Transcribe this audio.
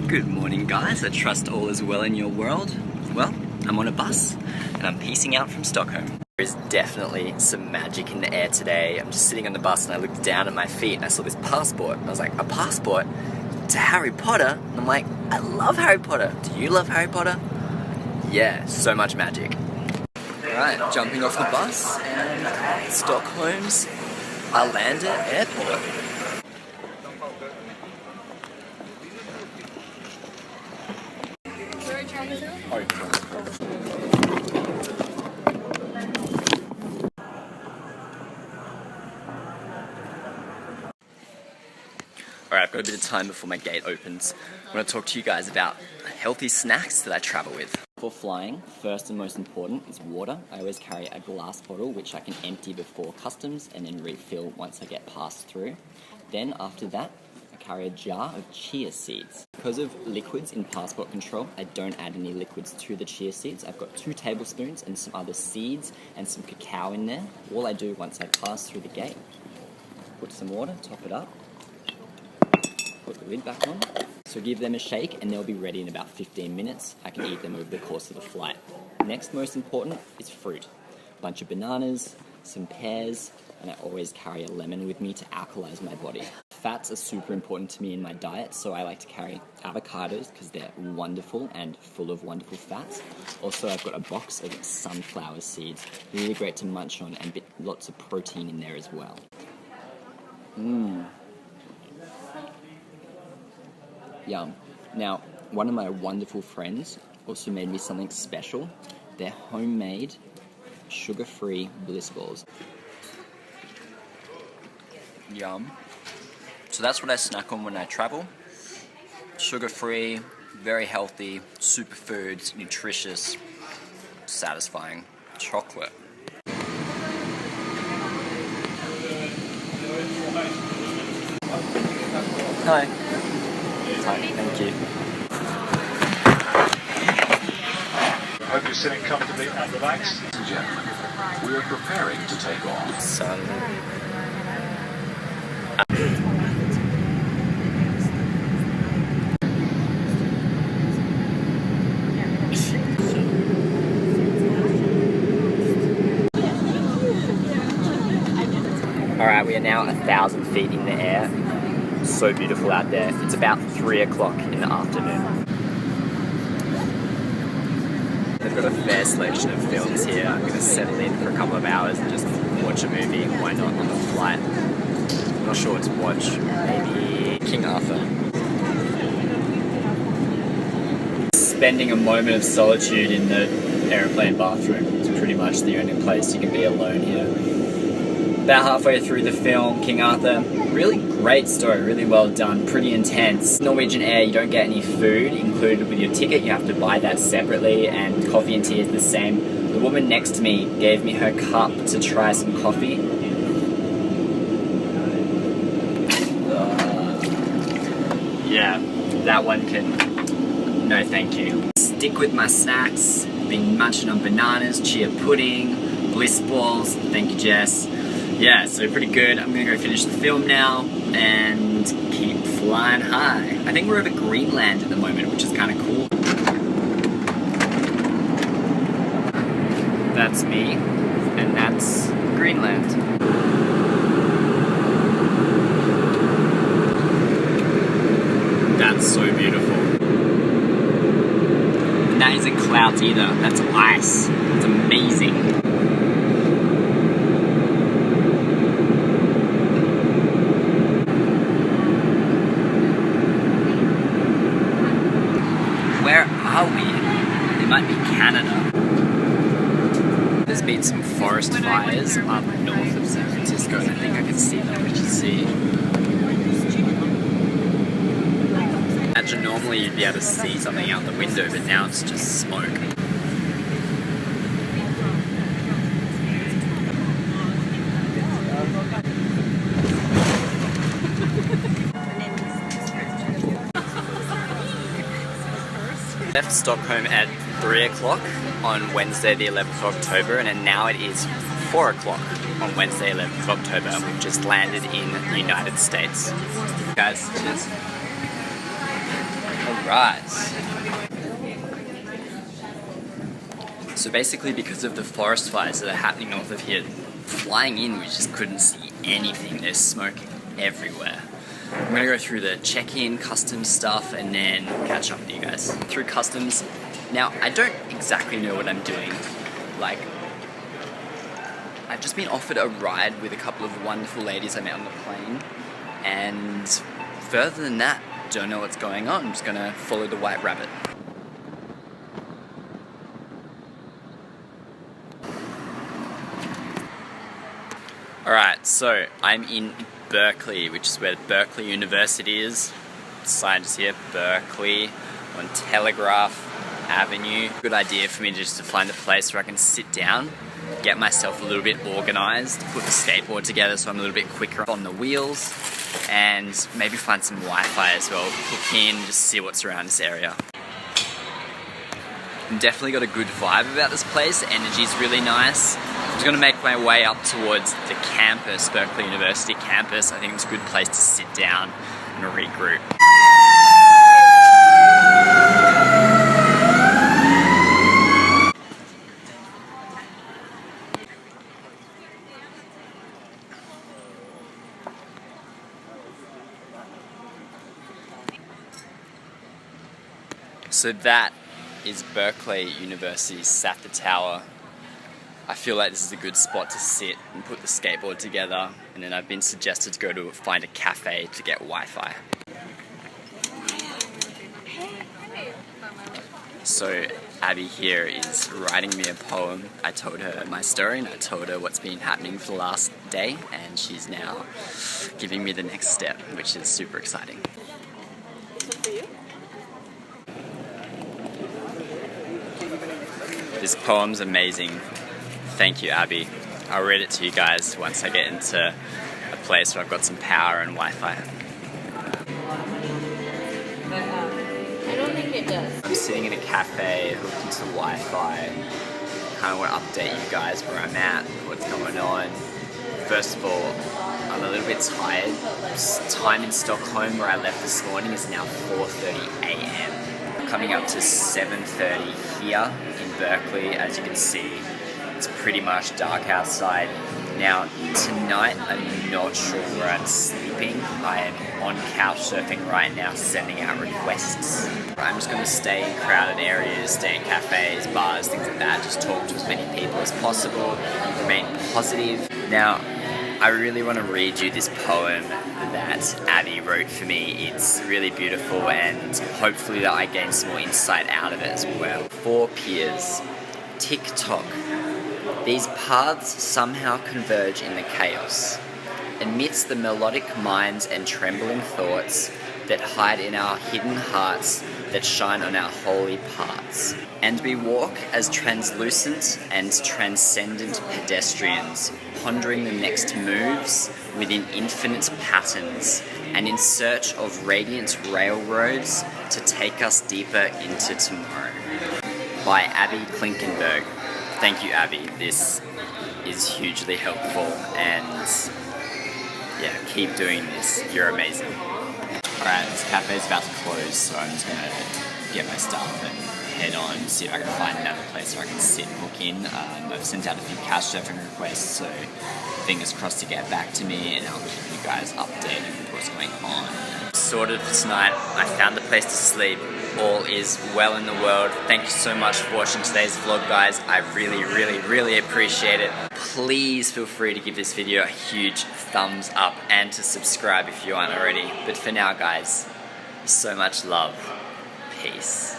Good morning, guys. I trust all is well in your world. Well, I'm on a bus and I'm peacing out from Stockholm. There is definitely some magic in the air today. I'm just sitting on the bus and I looked down at my feet and I saw this passport. I was like, a passport to Harry Potter? And I'm like, I love Harry Potter. Do you love Harry Potter? Yeah, so much magic. Alright, jumping off the bus and Stockholm's Arlanda Airport. Alright, I've got a bit of time before my gate opens. I want to talk to you guys about healthy snacks that I travel with. For flying, first and most important is water. I always carry a glass bottle which I can empty before customs and then refill once I get passed through. Then after that, I carry a jar of chia seeds. Because of liquids in passport control, I don't add any liquids to the chia seeds. I've got 2 tablespoons and some other seeds and some cacao in there. All I do once I pass through the gate, put some water, top it up, put the lid back on. So give them a shake and they'll be ready in about 15 minutes. I can eat them over the course of the flight. Next most important is fruit. A bunch of bananas, some pears, and I always carry a lemon with me to alkalize my body. Fats are super important to me in my diet, so I like to carry avocados because they're wonderful and full of wonderful fats. Also, I've got a box of sunflower seeds, really great to munch on and lots of protein in there as well. Yum. Now, one of my wonderful friends also made me something special. They're homemade, sugar-free bliss balls. Yum. So that's what I snack on when I travel. Sugar-free, very healthy, superfoods, nutritious, satisfying chocolate. Hi. Hi, thank you. I hope you're sitting comfortably and relaxed. Ladies and gentlemen, we are preparing to take off. Sun. Alright, we are now 1,000 feet in the air. So beautiful out there. It's about 3 o'clock in the afternoon. They've got a fair selection of films here. I'm going to settle in for a couple of hours and just watch a movie. Why not on the flight? I'm not sure what to watch. Maybe King Arthur. Spending a moment of solitude in the aeroplane bathroom. It's pretty much the only place you can be alone here. About halfway through the film, King Arthur, really great story, really well done, pretty intense. Norwegian Air, you don't get any food included with your ticket, you have to buy that separately, and coffee and tea is the same. The woman next to me gave me her cup to try some coffee. Yeah, that one can, no thank you. Stick with my snacks, been munching on bananas, chia pudding, bliss balls, thank you Jess. Yeah, so pretty good. I'm gonna go finish the film now and keep flying high. I think we're over Greenland at the moment, which is kind of cool. That's me, and that's Greenland. That's so beautiful. And that isn't clouds either, that's ice. It's amazing. Where are we? It might be Canada. There's been some forest fires up north of San Francisco and I think I can see them, which you see. Imagine normally you'd be able to see something out the window, but now it's just smoke. Left Stockholm at 3 o'clock on Wednesday the 11th of October and now it is 4 o'clock on Wednesday 11th of October. We've just landed in the United States. Guys, cheers. rise. So basically, because of the forest fires that are happening north of here, flying in we just couldn't see anything. There's smoke everywhere. I'm gonna go through the check-in, customs stuff, and then catch up with you guys. Through customs, now I don't exactly know what I'm doing. Like, I've just been offered a ride with a couple of wonderful ladies I met on the plane, and further than that, don't know what's going on. I'm just gonna follow the white rabbit. Alright, so I'm in Berkeley, which is where Berkeley University is. The sign is here, Berkeley, on Telegraph Avenue. Good idea for me just to find a place where I can sit down, get myself a little bit organized, put the skateboard together so I'm a little bit quicker on the wheels, and maybe find some Wi-Fi as well. Hook in, just see what's around this area. Definitely got a good vibe about this place. The energy's really nice. I'm just gonna make my way up towards the campus, Berkeley University campus. I think it's a good place to sit down and regroup. So that is Berkeley University's Sattler Tower. I feel like this is a good spot to sit and put the skateboard together, and then I've been suggested to go to find a cafe to get Wi-Fi. So Abby here is writing me a poem. I told her my story and I told her what's been happening for the last day, and she's now giving me the next step, which is super exciting. This poem's amazing. Thank you, Abby. I'll read it to you guys once I get into a place where I've got some power and Wi-Fi. I don't think it does. I'm sitting in a cafe, hooked into Wi-Fi. Kind of want to update you guys where I'm at, what's going on. First of all, I'm a little bit tired. Time in Stockholm, where I left this morning, is now 4:30 a.m. Coming up to 7:30 here in Berkeley. As you can see, it's pretty much dark outside. Now, tonight I'm not sure where I'm sleeping. I am on couch surfing right now, sending out requests. I'm just going to stay in crowded areas, stay in cafes, bars, things like that. Just talk to as many people as possible, remain positive. Now, I really want to read you this poem that Abby wrote for me. It's really beautiful, and hopefully that I gain some more insight out of it as well. For Piers, tick-tock. These paths somehow converge in the chaos. Amidst the melodic minds and trembling thoughts that hide in our hidden hearts, that shine on our holy parts. And we walk as translucent and transcendent pedestrians, pondering the next moves within infinite patterns, and in search of radiant railroads to take us deeper into tomorrow. By Abby Klinkenberg. Thank you, Abby. This is hugely helpful, and yeah, keep doing this. You're amazing. Alright, this cafe is about to close, so I'm just gonna get my stuff and head on, see if I can find another place where I can sit and book in. I've sent out a few couch surfing requests, so fingers crossed to get back to me, and I'll keep you guys updated with what's going on. Sorted for tonight. I found a place to sleep. All is well in the world. Thank you so much for watching today's vlog, guys. I really appreciate it. Please feel free to give this video a huge thumbs up and to subscribe if you aren't already. But for now, guys, so much love. Peace.